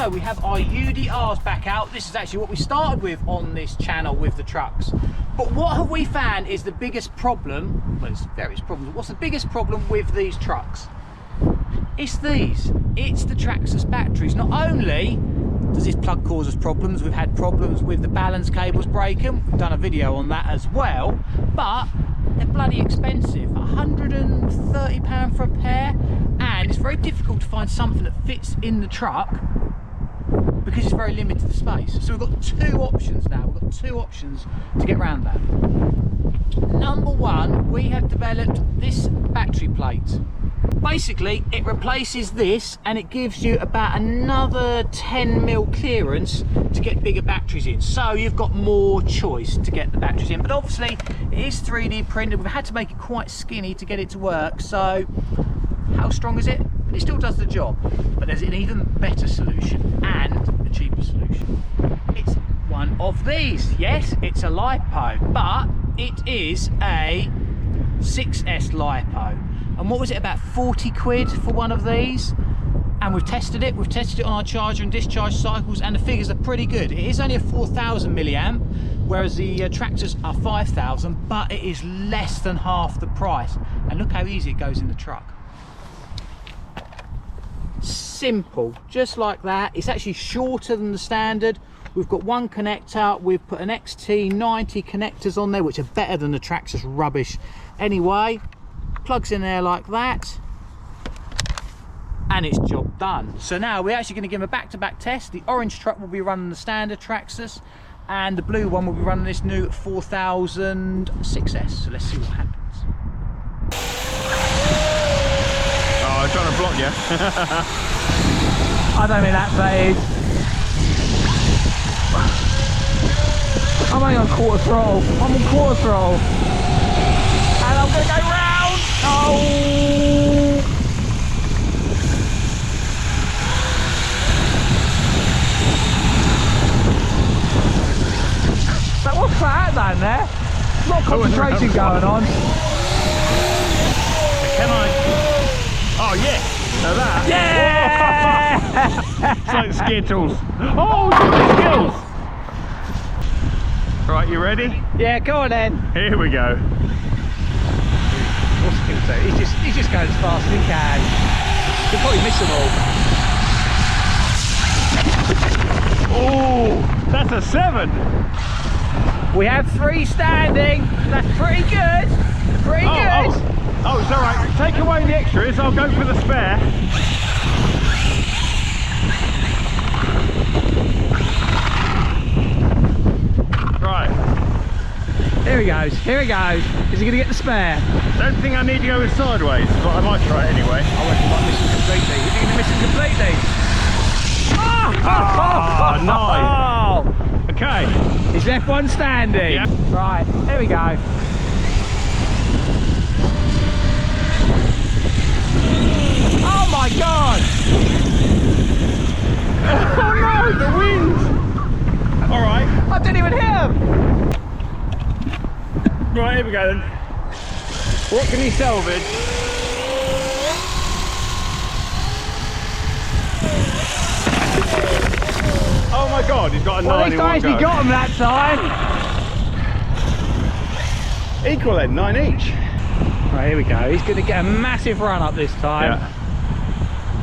So we have our UDRs back out. This is actually what we started with on this channel with the trucks. But what have we found is the biggest problem? Well, there's various problems. What's the biggest problem with these trucks? It's these. It's the Traxxas batteries. Not only does this plug cause us problems, we've had problems with the balance cables breaking. We've done a video on that as well. But they're bloody expensive. £130 for a pair. And it's very difficult to find something that fits in the truck because it's very limited space. So we've got two options now. We've got two options to get around that. Number one, we have developed this battery plate. Basically, it replaces this and it gives you about another 10mm clearance to get bigger batteries in. So you've got more choice to get the batteries in. But obviously, it is 3D printed. We've had to make it quite skinny to get it to work. So how strong is it? It still does the job, but there's an even better solution and a cheaper solution. It's one of these. Yes, it's a lipo, but it is a 6S lipo. And what was it, about 40 quid for one of these? And we've tested it on our charger and discharge cycles, and the figures are pretty good. It is only a 4000 milliamp, whereas the Traxxas are 5000, but it is less than half the price. And look how easy it goes in the truck. Simple, just like that. It's actually shorter than the standard. We've got one connector. We've put an XT90 connectors on there, which are better than the Traxxas rubbish anyway. Plugs in there like that, and it's job done. So now we're actually going to give them a back-to-back test. The orange truck will be running the standard Traxxas, and the blue one will be running this new 4000 6S. So let's see what happens. Oh, I'm trying to block you. I don't think that phase. I'm only on quarter throttle. I'm on quarter throttle. And I'm going to go round. Oh! But what's that down there? A lot of concentration going on. Can I? Oh, yes! So that. Yeah! It's like Skittles. Oh, Skittles! Right, you ready? Yeah, go on then. Here we go. What's he going to do? He's just going as fast as he can. He'll probably miss them all. Oh, that's a 7. We have 3 standing. That's pretty good. Pretty good. Oh, it's all right. Take away the extras. I'll go for the spare. Right. Here he goes. Here he goes. Is he going to get the spare? Don't think I need to go with sideways, but I might try it anyway. I reckon he might miss him completely. Is he going to miss him completely? Oh, nice. Okay. He's left one standing. Yeah. Right. Here we go. Oh my God! Oh no, the wind! Alright. I didn't even hit him! Right, here we go then. What can you salvage? Oh my God, he's got a 9 Well, at least in I one actually go. got him that time. Equal then, 9 each. Right, here we go. He's going to get a massive run up this time. Yeah.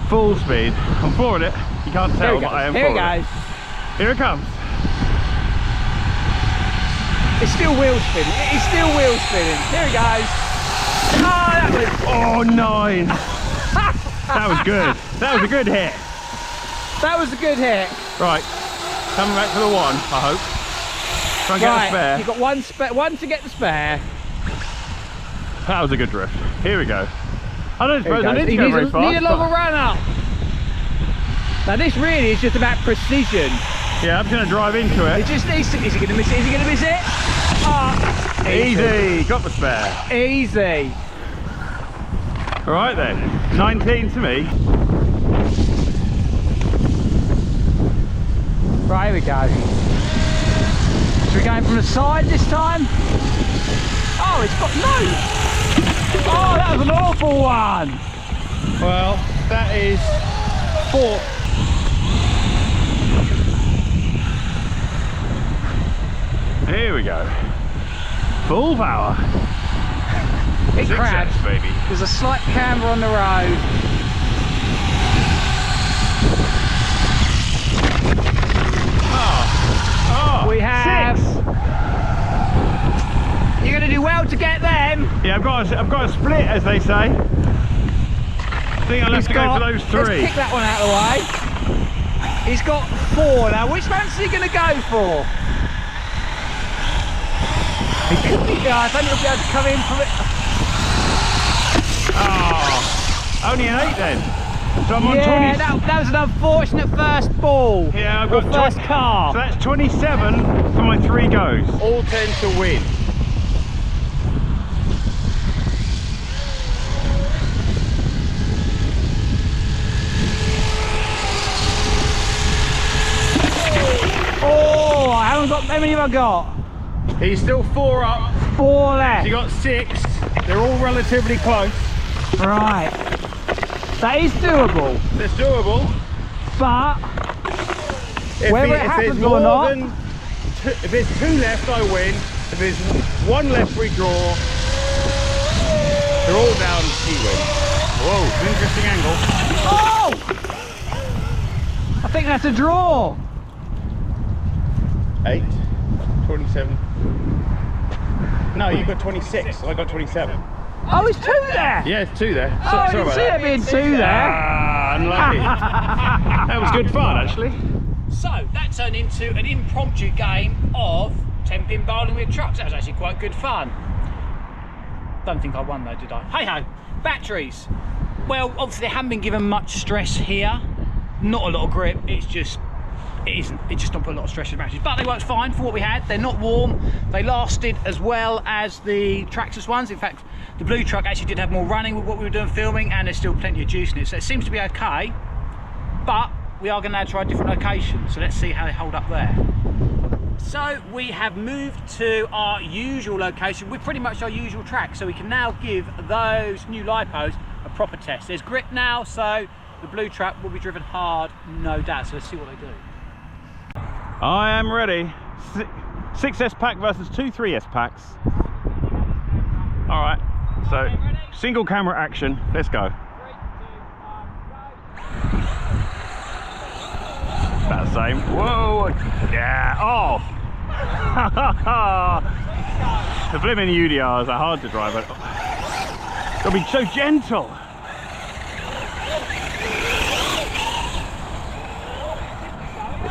Full speed. I'm for it. You can't tell, but I am Here for it it. goes. Here it comes. It's still wheel spinning. It's still wheel spinning. Here it goes. Oh, that was... Oh, 9. That was good. That was a good hit. That was a good hit. Right. Coming back for the 1, I hope. Try and get a spare. You've got one to get the spare. That was a good drift. Here we go. I don't suppose I need to go very fast. Need a longer run up. Now this really is just about precision. Yeah, I'm going to drive into it. It just needs to... Is he going to miss it? Is he going to miss it? Oh, easy. Got the spare. Easy. All right then. 19 to me. Right, here we go. So we're going from the side this time. Oh, it's got no. Oh, that was an awful one. Well, that is 4. Here we go. Full power. It crashed. Baby. There's a slight camber on the road. Oh, We have. 6. You're going to do well to get them. Yeah, I've got a split, as they say. I think I'll have to go for those 3. Let's kick that one out of the way. He's got 4 now. Which one's he going to go for? He could be. I don't know if he'll be able to come in from it. Oh, only an 8 then. So I'm on 20. That was an unfortunate first ball. Yeah, I've got first car. So that's 27 for my 3 goes. All tend to win. Oh, I haven't got. How many have I got? He's still 4 up. 4 left. You got 6. They're all relatively close. Right. That is doable. It's doable. But whether it happens or not. If there's 2 left, I win. If there's 1 left, we draw. They're all down, he wins. Whoa, interesting angle. Oh! I think that's a draw. 8, 27. No, you got 26. I got 27. Oh, it's 2 there. Yeah, it's 2 there. Oh, I didn't see there being 2 there. Ah, unlucky. That was good fun, actually. So that turned into an impromptu game of 10-pin bowling with trucks. That was actually quite good fun. Don't think I won though, did I? Hey ho, batteries. Well, obviously they haven't been given much stress here. Not a lot of grip. It just don't put a lot of stress in the batteries, but they worked fine for what we had. They're not warm. They lasted as well as the Traxxas ones. In fact, the blue truck actually did have more running with what we were doing filming, and there's still plenty of juice in it, so it seems to be okay. But we are going to try a different location, so let's see how they hold up there. So we have moved to our usual location with pretty much our usual track, so we can now give those new lipos a proper test. There's grip now, so the blue truck will be driven hard, no doubt. So let's see what they do. I am ready. 6 S-Pack versus 2 3S packs. All right, so single camera action. Let's go. 3, 2, 1, go. About the same. Whoa, yeah, oh. The blimmin' UDRs are hard to drive, but they'll be so gentle.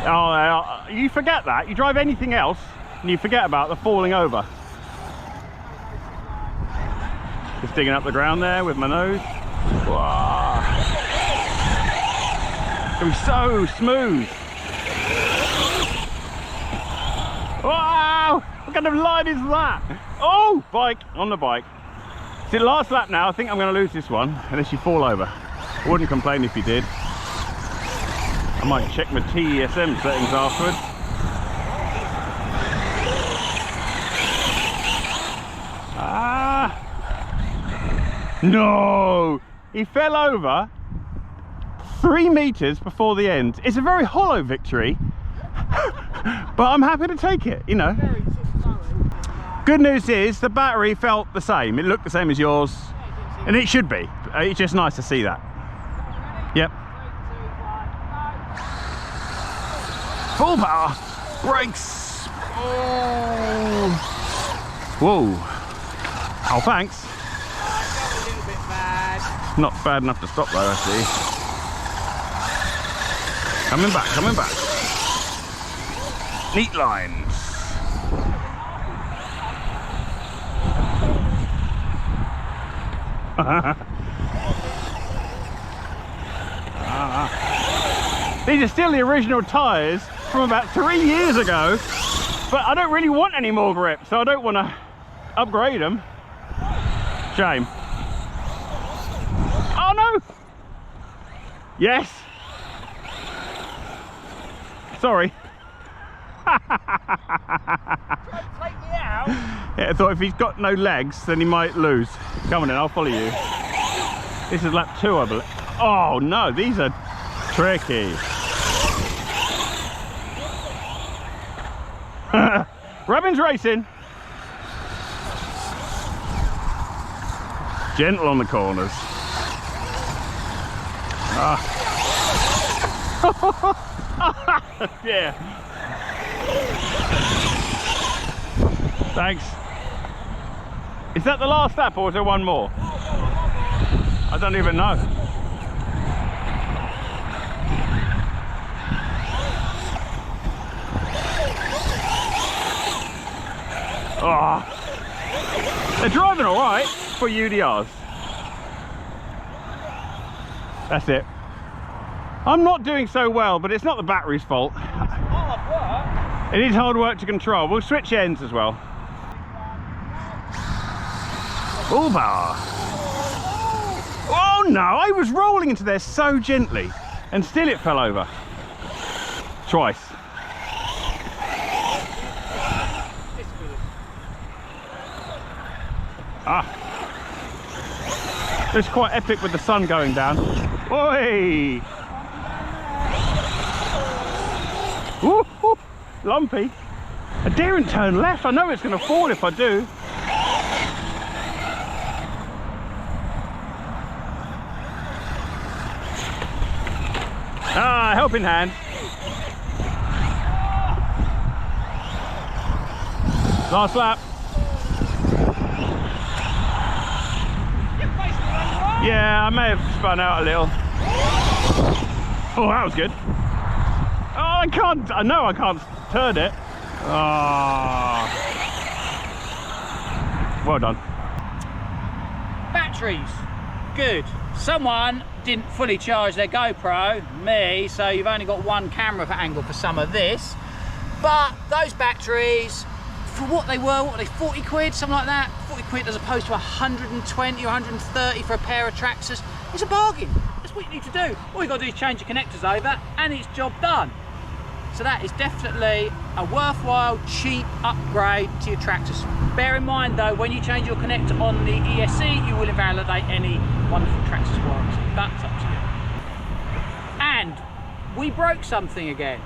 Oh, you forget that. You drive anything else and you forget about the falling over. Just digging up the ground there with my nose. Wow. It's going to be so smooth. Wow! What kind of line is that? Oh! Bike, on the bike. It's the last lap now. I think I'm going to lose this one unless you fall over. I wouldn't complain if you did. I might check my TESM settings afterwards. Ah! No! He fell over 3 meters before the end. It's a very hollow victory, but I'm happy to take it, you know. Good news is the battery felt the same. It looked the same as yours, and it should be. It's just nice to see that. Yep. Full power, brakes. Oh. Whoa. Oh, thanks. Not bad enough to stop though, I see. Coming back, coming back. Neat lines. These are still the original tyres from about 3 years ago, but I don't really want any more grip, so I don't want to upgrade them. Shame. Oh no! Yes! Sorry. Yeah, I thought if he's got no legs, then he might lose. Come on then, I'll follow you. This is lap 2, I believe. Oh no, these are tricky. Robin's racing. Gentle on the corners. Ah. Yeah. Thanks. Is that the last lap or is there one more? I don't even know. Oh. They're driving all right for UDRs. That's it. I'm not doing so well, but it's not the battery's fault. Hard work. It is hard work to control. We'll switch ends as well. Full power. Oh no, I was rolling into there so gently and still it fell over. Twice. Ah. It's quite epic with the sun going down. Oi! Ooh, ooh, lumpy. I daren't turn left. I know it's going to fall if I do. Ah, helping hand. Last lap. Yeah, I may have spun out a little. Oh, that was good. Oh, I know I can't turn it. Oh. Well done. Batteries, good. Someone didn't fully charge their GoPro, me, so you've only got one camera for angle for some of this. But those batteries, for what they were, what were they, 40 quid, something like that? 40 quid as opposed to 120 or 130 for a pair of Traxxas. It's a bargain. That's what you need to do. All you got to do is change your connectors over and it's job done. So that is definitely a worthwhile, cheap upgrade to your Traxxas. Bear in mind though, when you change your connector on the ESC, you will invalidate any wonderful Traxxas warranty. That's up to you. And we broke something again.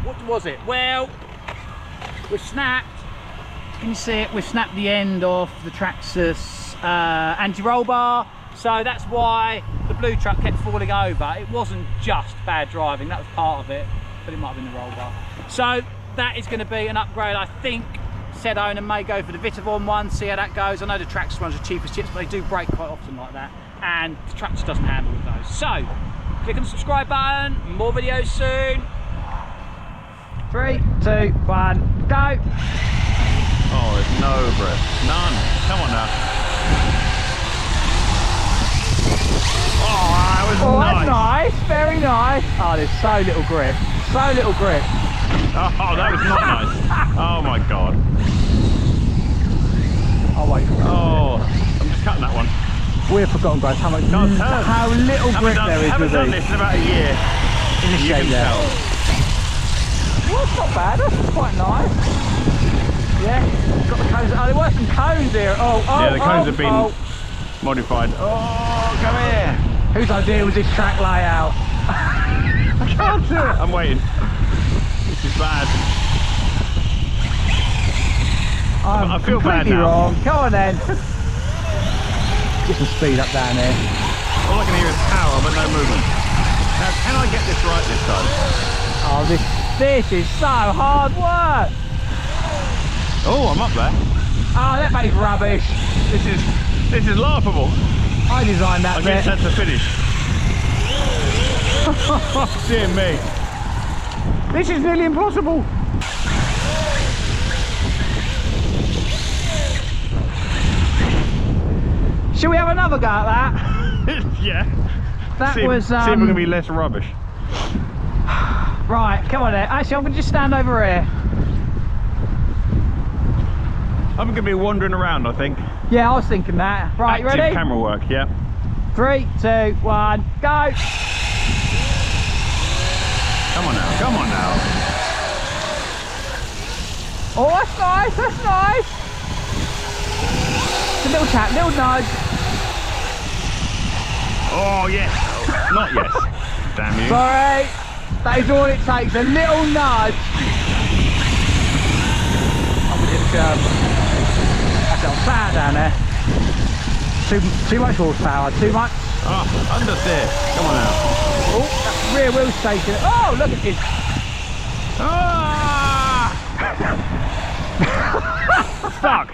What was it? Well, we've snapped, can you see it? We've snapped the end of the Traxxas anti-roll bar. So that's why the blue truck kept falling over. It wasn't just bad driving, that was part of it. But it might have been the roll bar. So that is going to be an upgrade. I think said owner may go for the Vitavon one, see how that goes. I know the Traxxas ones are cheapest chips, but they do break quite often like that, and the Traxxas doesn't handle with those. So click on the subscribe button, more videos soon. 3, 2, 1, go. Oh, there's no breath, none. Come on now. Oh, that was nice. That's nice, very nice. Oh, there's so little grip. So little grip. Oh, that was not nice. Oh my god. Oh wait. Oh, I'm just cutting that one. We've forgotten, guys, how much, how little grip there is. Haven't done this in about a year. In the shape there. Well, that's not bad. That's quite nice. Yeah. Got the cones. Oh, there were some cones here. Oh, yeah, the cones have been modified. Oh, come here. Whose idea was this track layout? I can't do it. I'm waiting. This is bad. I feel bad now. Wrong. Come on then. Get some speed up down there. All I can hear is power but no movement. Now, can I get this right this time? Oh, this is so hard work. Oh, I'm up there. Oh, that makes rubbish. This is laughable. I designed that bit. I guess that's a finish. Dear me. This is nearly impossible. Shall we have another go at that? Yeah. That see was... see if we're going to be less rubbish. Right, come on there. Actually, I'm going to just stand over here. I'm going to be wandering around, I think. Yeah, I was thinking that. Right, Active you ready? camera work, yeah. 3, 2, 1, go! Come on now, come on now. Oh, that's nice, that's nice! It's a little tap, little nudge. Oh, yes. Not yes. Damn you. Sorry. That is all it takes, a little nudge. Oh That's a fire down there. Too much horsepower, too much. Oh, understeer. Come on now. Oh, that rear wheel's taking it. Oh, look at this. Ah! Stuck.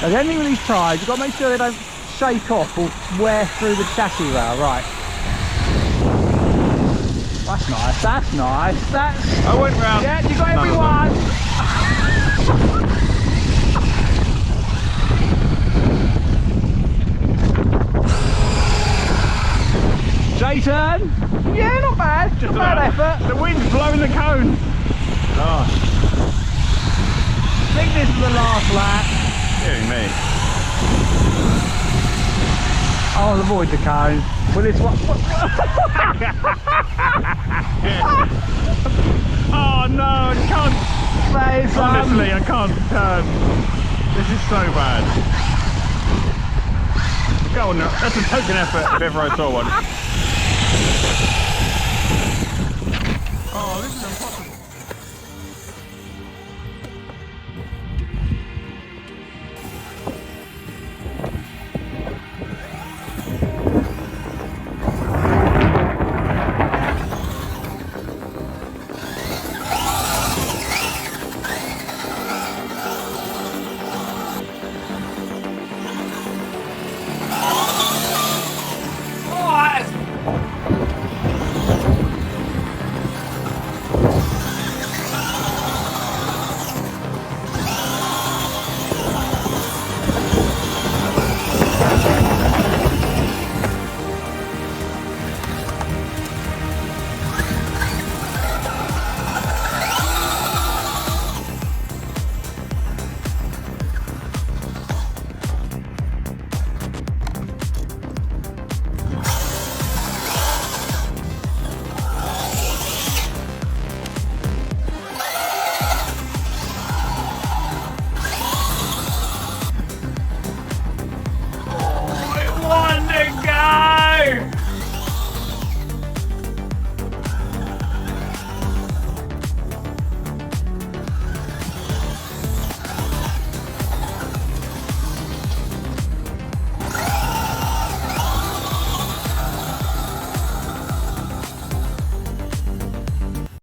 Now, the only thing with these tyres, you've got to make sure they don't shake off or wear through the chassis rail. Right. That's nice, that's nice. That's... I went round. Yeah, you got everyone. Jason! Yeah, not bad. Just not bad about. effort. The wind's blowing the cone. Oh, I think this is the last lap. hearing me. I'll avoid the cone. Well, it's what? Oh no, I can't. Honestly, I can't turn. This is so bad. Go on now. That's a token effort if ever I saw one. Oh, this is impossible.